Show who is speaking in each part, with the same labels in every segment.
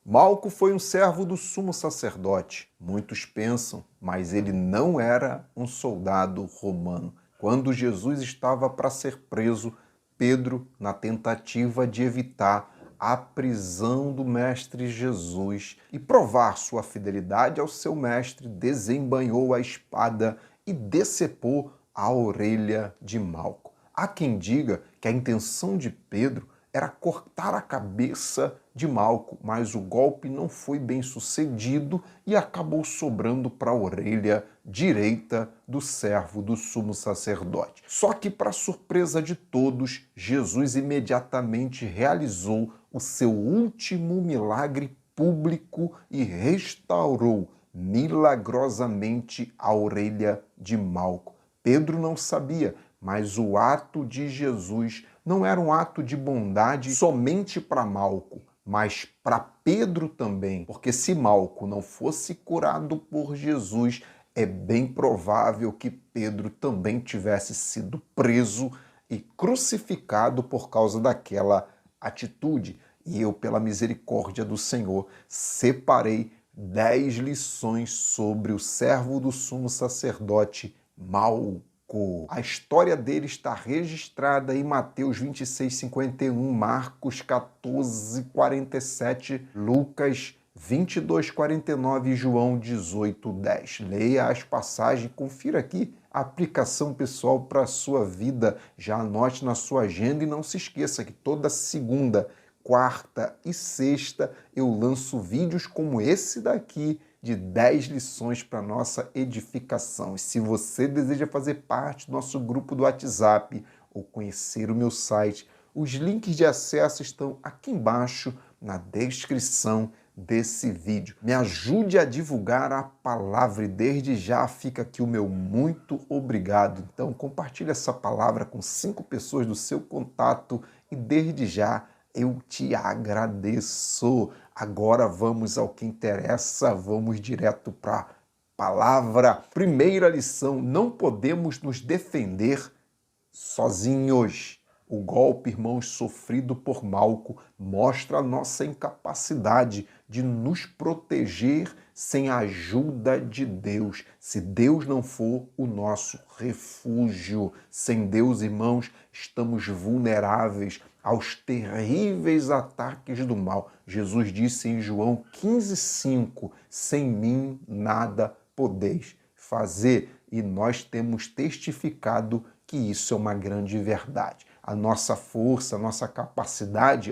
Speaker 1: Malco foi um servo do sumo sacerdote. Muitos pensam, mas ele não era um soldado romano. Quando Jesus estava para ser preso, Pedro, na tentativa de evitar a prisão do mestre Jesus e provar sua fidelidade ao seu mestre, desembainhou a espada e decepou a orelha de Malco. Há quem diga que a intenção de Pedro era cortar a cabeça de Malco, mas o golpe não foi bem sucedido e acabou sobrando para a orelha direita do servo do sumo sacerdote. Só que, para surpresa de todos, Jesus imediatamente realizou o seu último milagre público e restaurou milagrosamente a orelha de Malco. Pedro não sabia, mas o ato de Jesus não era um ato de bondade somente para Malco, mas para Pedro também, porque se Malco não fosse curado por Jesus, é bem provável que Pedro também tivesse sido preso e crucificado por causa daquela atitude. E eu, pela misericórdia do Senhor, separei 10 lições sobre o servo do sumo sacerdote Malco. A história dele está registrada em Mateus 26:51, Marcos 14:47, Lucas 22:49 e João 18:10. Leia as passagens, confira aqui a aplicação pessoal para a sua vida. Já anote na sua agenda e não se esqueça que toda segunda, quarta e sexta eu lanço vídeos como esse daqui, de 10 lições para nossa edificação. E se você deseja fazer parte do nosso grupo do WhatsApp ou conhecer o meu site, os links de acesso estão aqui embaixo na descrição desse vídeo. Me ajude a divulgar a palavra e desde já fica aqui o meu muito obrigado. Então compartilhe essa palavra com 5 pessoas do seu contato e desde já eu te agradeço. Agora vamos ao que interessa, vamos direto para a palavra. Primeira lição, não podemos nos defender sozinhos. O golpe, irmãos, sofrido por Malco mostra a nossa incapacidade de nos proteger sem a ajuda de Deus. Se Deus não for o nosso refúgio, sem Deus, irmãos, estamos vulneráveis aos terríveis ataques do mal. Jesus disse em João 15:5, sem mim nada podeis fazer. E nós temos testificado que isso é uma grande verdade. A nossa força, a nossa capacidade,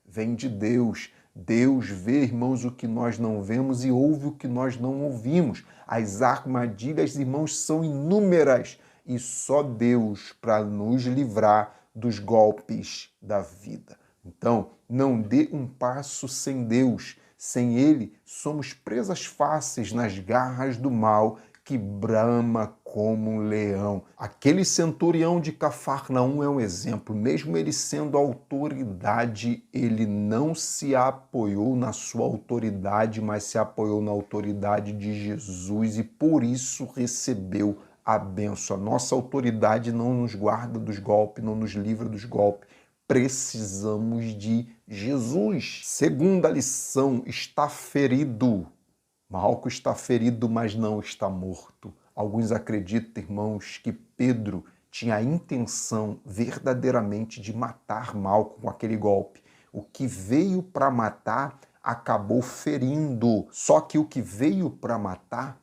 Speaker 1: vem de Deus. Deus vê, irmãos, o que nós não vemos e ouve o que nós não ouvimos. As armadilhas, irmãos, são inúmeras e só Deus para nos livrar dos golpes da vida. Então, não dê um passo sem Deus. Sem Ele, somos presas fáceis nas garras do mal que brama como um leão. Aquele centurião de Cafarnaum é um exemplo. Mesmo ele sendo autoridade, ele não se apoiou na sua autoridade, mas se apoiou na autoridade de Jesus e por isso recebeu a bênção. A nossa autoridade não nos guarda dos golpes, não nos livra dos golpes. Precisamos de Jesus. Segunda lição, está ferido. Malco está ferido, mas não está morto. Alguns acreditam, irmãos, que Pedro tinha a intenção verdadeiramente de matar Malco com aquele golpe. O que veio para matar acabou ferindo. Só que o que veio para matar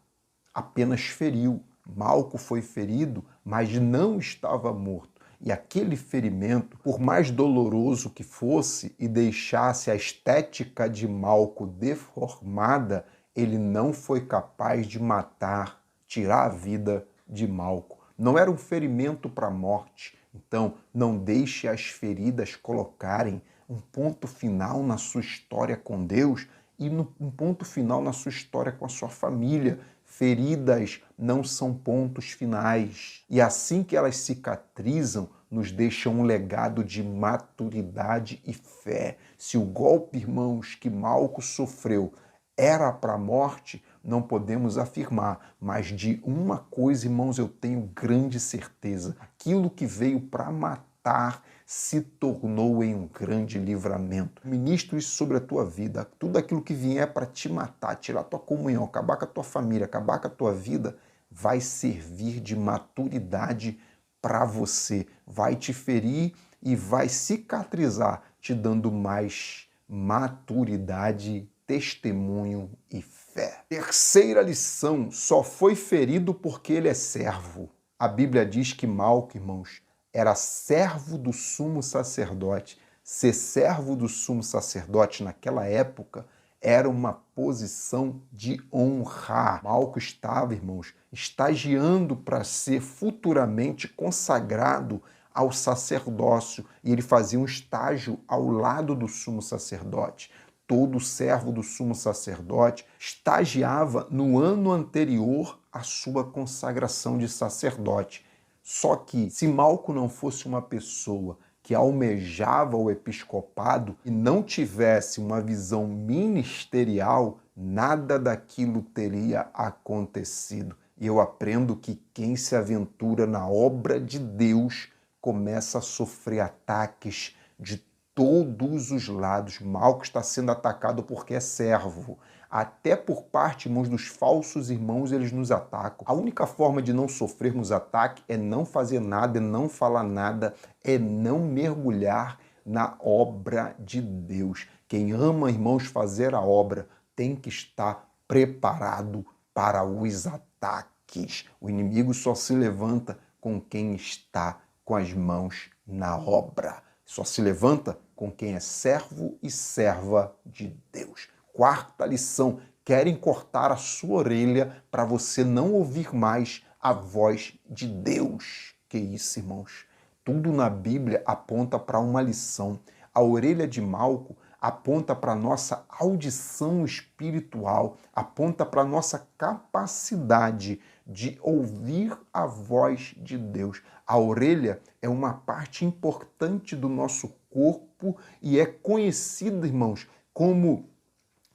Speaker 1: apenas feriu. Malco foi ferido, mas não estava morto. E aquele ferimento, por mais doloroso que fosse e deixasse a estética de Malco deformada, ele não foi capaz de matar, tirar a vida de Malco. Não era um ferimento para a morte. Então, não deixe as feridas colocarem um ponto final na sua história com Deus e um ponto final na sua história com a sua família. Feridas não são pontos finais. E assim que elas cicatrizam, nos deixam um legado de maturidade e fé. Se o golpe, irmãos, que Malco sofreu era para a morte, não podemos afirmar, mas de uma coisa, irmãos, eu tenho grande certeza. Aquilo que veio para matar matar se tornou em um grande livramento. Ministro isso sobre a tua vida. Tudo aquilo que vier para te matar, tirar a tua comunhão, acabar com a tua família, acabar com a tua vida, vai servir de maturidade para você. Vai te ferir e vai cicatrizar, te dando mais maturidade, testemunho e fé. Terceira lição: só foi ferido porque ele é servo. A Bíblia diz que Malco, irmãos, era servo do sumo sacerdote. Ser servo do sumo sacerdote naquela época era uma posição de honra. Malco estava, irmãos, estagiando para ser futuramente consagrado ao sacerdócio, e ele fazia um estágio ao lado do sumo sacerdote. Todo servo do sumo sacerdote estagiava no ano anterior à sua consagração de sacerdote. Só que, se Malco não fosse uma pessoa que almejava o episcopado e não tivesse uma visão ministerial, nada daquilo teria acontecido. E eu aprendo que quem se aventura na obra de Deus começa a sofrer ataques de todos os lados. Malco está sendo atacado porque é servo. Até por parte, irmãos, dos falsos irmãos, eles nos atacam. A única forma de não sofrermos ataque é não fazer nada, é não falar nada, é não mergulhar na obra de Deus. Quem ama, irmãos, fazer a obra tem que estar preparado para os ataques. O inimigo só se levanta com quem está com as mãos na obra. Só se levanta com quem é servo e serva de Deus. Quarta lição: querem cortar a sua orelha para você não ouvir mais a voz de Deus. Que isso, irmãos? Tudo na Bíblia aponta para uma lição. A orelha de Malco aponta para a nossa audição espiritual, aponta para a nossa capacidade de ouvir a voz de Deus. A orelha é uma parte importante do nosso corpo e é conhecida, irmãos, como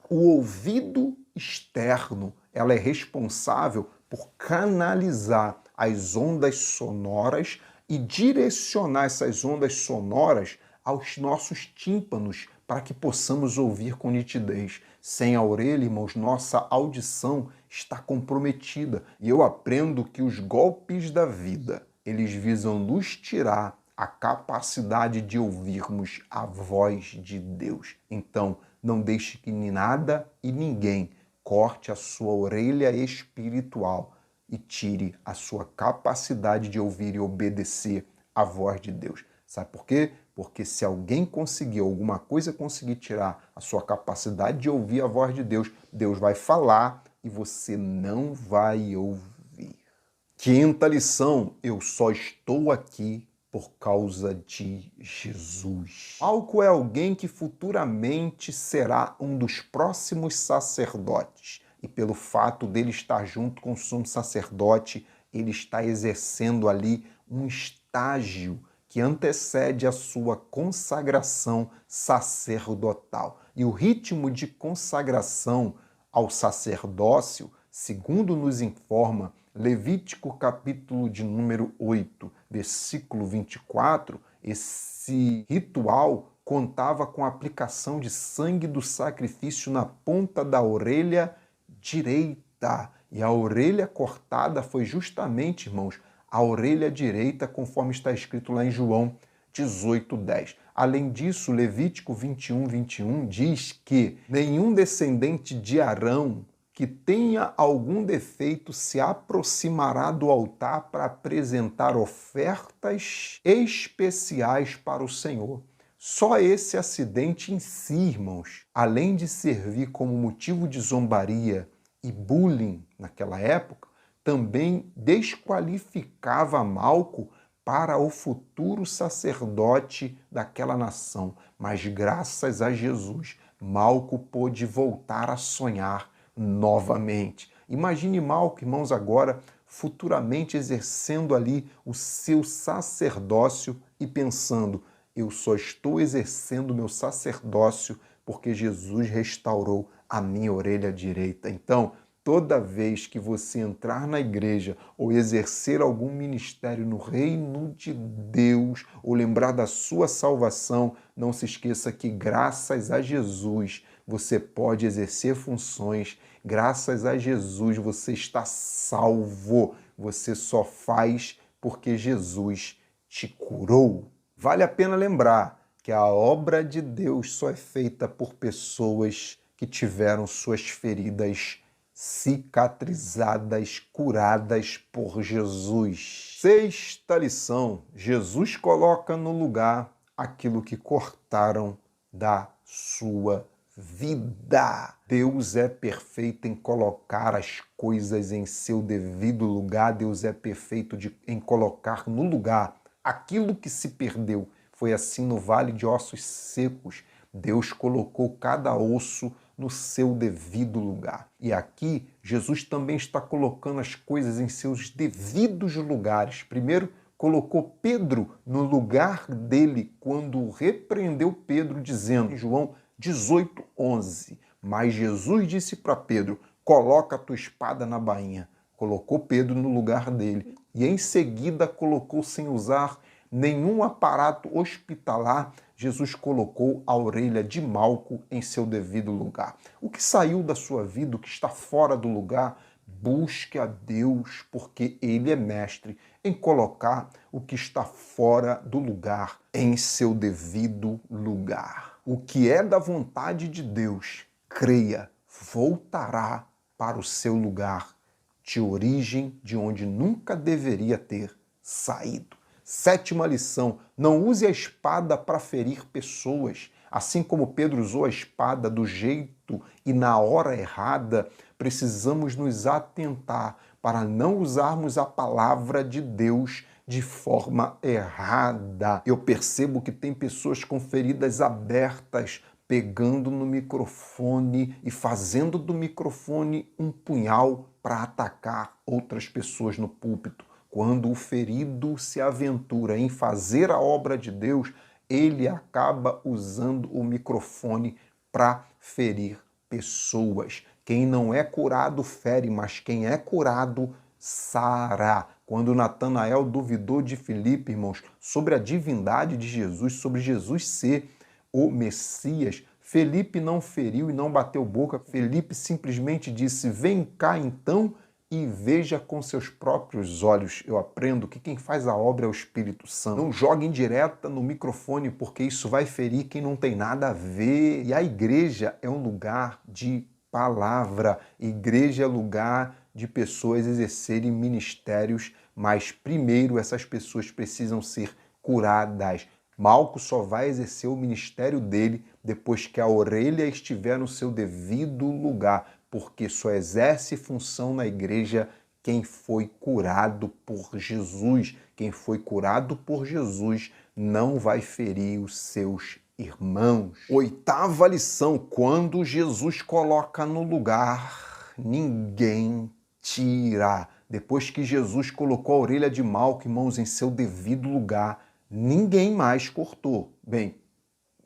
Speaker 1: o ouvido externo. Ela é responsável por canalizar as ondas sonoras e direcionar essas ondas sonoras aos nossos tímpanos para que possamos ouvir com nitidez. Sem a orelha, irmãos, nossa audição está comprometida. E eu aprendo que os golpes da vida, eles visam nos tirar a capacidade de ouvirmos a voz de Deus. Então, não deixe que nada e ninguém corte a sua orelha espiritual e tire a sua capacidade de ouvir e obedecer a voz de Deus. Sabe por quê? Porque se alguém conseguir, alguma coisa conseguir tirar a sua capacidade de ouvir a voz de Deus, Deus vai falar e você não vai ouvir. Quinta lição: eu só estou aqui por causa de Jesus. Malco é alguém que futuramente será um dos próximos sacerdotes. E pelo fato dele estar junto com o sumo sacerdote, ele está exercendo ali um estágio que antecede a sua consagração sacerdotal. E o ritmo de consagração ao sacerdócio, segundo nos informa Levítico capítulo de número 8, versículo 24, esse ritual contava com a aplicação de sangue do sacrifício na ponta da orelha direita. E a orelha cortada foi justamente, irmãos, a orelha direita, conforme está escrito lá em João 18:10. Além disso, Levítico 21:21 diz que nenhum descendente de Arão que tenha algum defeito se aproximará do altar para apresentar ofertas especiais para o Senhor. Só esse acidente em si, irmãos, além de servir como motivo de zombaria e bullying naquela época, também desqualificava Malco para o futuro sacerdote daquela nação. Mas graças a Jesus, Malco pôde voltar a sonhar novamente. Imagine Malco, irmãos, agora futuramente exercendo ali o seu sacerdócio e pensando: eu só estou exercendo o meu sacerdócio porque Jesus restaurou a minha orelha direita. Então, Toda vez que você entrar na igreja ou exercer algum ministério no reino de Deus ou lembrar da sua salvação, não se esqueça que graças a Jesus você pode exercer funções, graças a Jesus você está salvo, você só faz porque Jesus te curou. Vale a pena lembrar que a obra de Deus só é feita por pessoas que tiveram suas feridas cicatrizadas, curadas por Jesus. Sexta lição: Jesus coloca no lugar aquilo que cortaram da sua vida. Deus é perfeito em colocar as coisas em seu devido lugar. Deus é perfeito em colocar no lugar aquilo que se perdeu. Foi assim no vale de ossos secos. Deus colocou cada osso no seu devido lugar. E aqui, Jesus também está colocando as coisas em seus devidos lugares. Primeiro, colocou Pedro no lugar dele quando repreendeu Pedro, dizendo, em João 18:11, mas Jesus disse para Pedro, coloca a tua espada na bainha. Colocou Pedro no lugar dele e em seguida colocou, sem usar nenhum aparato hospitalar, Jesus colocou a orelha de Malco em seu devido lugar. O que saiu da sua vida, o que está fora do lugar, busque a Deus, porque Ele é mestre em colocar o que está fora do lugar em seu devido lugar. O que é da vontade de Deus, creia, voltará para o seu lugar de origem, de onde nunca deveria ter saído. Sétima lição: não use a espada para ferir pessoas. Assim como Pedro usou a espada do jeito e na hora errada, precisamos nos atentar para não usarmos a palavra de Deus de forma errada. Eu percebo que tem pessoas com feridas abertas, pegando no microfone e fazendo do microfone um punhal para atacar outras pessoas no púlpito. Quando o ferido se aventura em fazer a obra de Deus, ele acaba usando o microfone para ferir pessoas. Quem não é curado fere, mas quem é curado sara. Quando Natanael duvidou de Filipe, irmãos, sobre a divindade de Jesus, sobre Jesus ser o Messias, Filipe não feriu e não bateu boca. Filipe simplesmente disse, vem cá então e veja com seus próprios olhos. Eu aprendo que quem faz a obra é o Espírito Santo. Não jogue indireta no microfone, porque isso vai ferir quem não tem nada a ver. E a igreja é um lugar de palavra. Igreja é lugar de pessoas exercerem ministérios, mas primeiro essas pessoas precisam ser curadas. Malco só vai exercer o ministério dele depois que a orelha estiver no seu devido lugar, porque só exerce função na igreja quem foi curado por Jesus. Quem foi curado por Jesus não vai ferir os seus irmãos. Oitava lição: quando Jesus coloca no lugar, ninguém tira. Depois que Jesus colocou a orelha de Malco, irmãos, em seu devido lugar, ninguém mais cortou. Bem,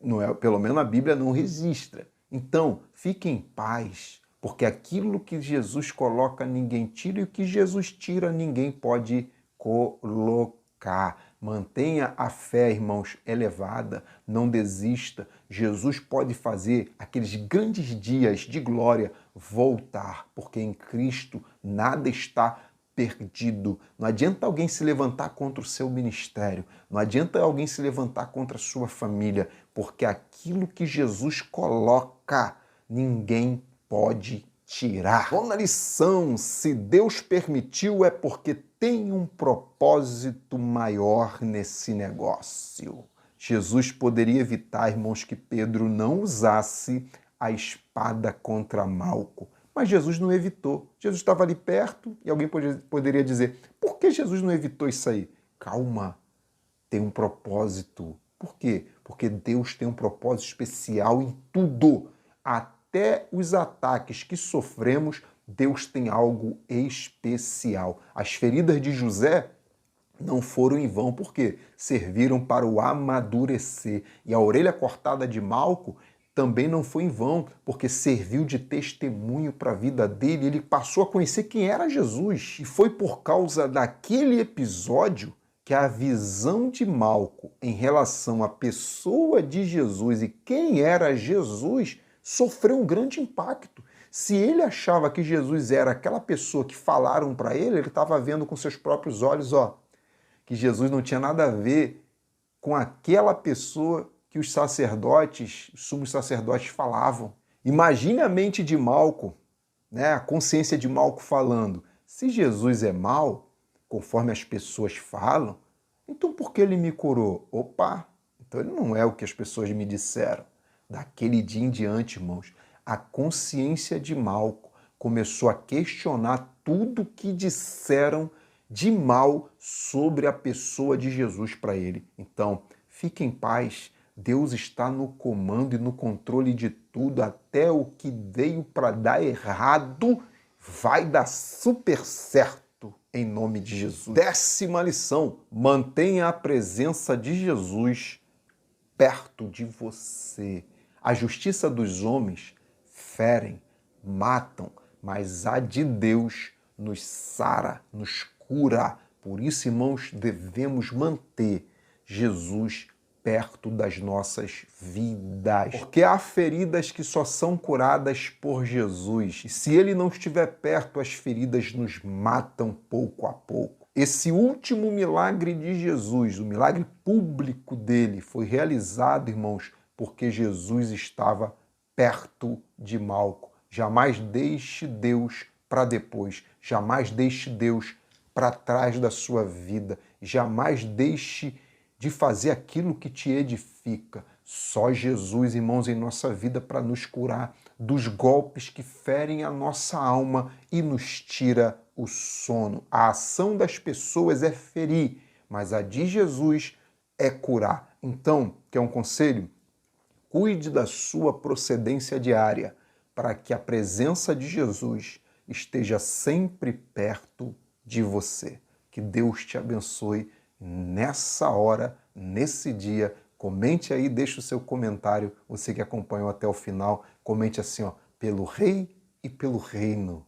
Speaker 1: não é, pelo menos a Bíblia não registra. Então, fique em paz, porque aquilo que Jesus coloca, ninguém tira, e o que Jesus tira, ninguém pode colocar. Mantenha a fé, irmãos, elevada, não desista. Jesus pode fazer aqueles grandes dias de glória voltar, porque em Cristo nada está perdido. Não adianta alguém se levantar contra o seu ministério, não adianta alguém se levantar contra a sua família, porque aquilo que Jesus coloca, ninguém pode tirar. Vamos na lição: se Deus permitiu é porque tem um propósito maior nesse negócio. Jesus poderia evitar, irmãos, que Pedro não usasse a espada contra Malco, mas Jesus não evitou. Jesus estava ali perto e alguém poderia dizer, por que Jesus não evitou isso aí? Calma, tem um propósito. Por quê? Porque Deus tem um propósito especial em tudo. Até os ataques que sofremos, Deus tem algo especial. As feridas de José não foram em vão, porque serviram para o amadurecer. E a orelha cortada de Malco também não foi em vão, porque serviu de testemunho para a vida dele. Ele passou a conhecer quem era Jesus. E foi por causa daquele episódio que a visão de Malco em relação à pessoa de Jesus e quem era Jesus sofreu um grande impacto. Se ele achava que Jesus era aquela pessoa que falaram para ele estava vendo com seus próprios olhos, que Jesus não tinha nada a ver com aquela pessoa que os sacerdotes, os sumos sacerdotes falavam. Imagine a mente de Malco, né, a consciência de Malco falando, se Jesus é mau, conforme as pessoas falam, então por que ele me curou? Opa, então ele não é o que as pessoas me disseram. Daquele dia em diante, irmãos, a consciência de Malco começou a questionar tudo que disseram de mal sobre a pessoa de Jesus para ele. Então, fique em paz, Deus está no comando e no controle de tudo, até o que veio para dar errado vai dar super certo, em nome de Jesus. 10ª lição, mantenha a presença de Jesus perto de você. A justiça dos homens ferem, matam, mas a de Deus nos sara, nos cura. Por isso, irmãos, devemos manter Jesus perto das nossas vidas. Porque há feridas que só são curadas por Jesus. E se ele não estiver perto, as feridas nos matam pouco a pouco. Esse último milagre de Jesus, o milagre público dele, foi realizado, irmãos, porque Jesus estava perto de Malco. Jamais deixe Deus para depois. Jamais deixe Deus para trás da sua vida. Jamais deixe de fazer aquilo que te edifica. Só Jesus, irmãos, em nossa vida para nos curar dos golpes que ferem a nossa alma e nos tira o sono. A ação das pessoas é ferir, mas a de Jesus é curar. Então, quer um conselho? Cuide da sua procedência diária para que a presença de Jesus esteja sempre perto de você. Que Deus te abençoe nessa hora, nesse dia. Comente aí, deixe o seu comentário. Você que acompanhou até o final, comente assim, pelo Rei e pelo Reino.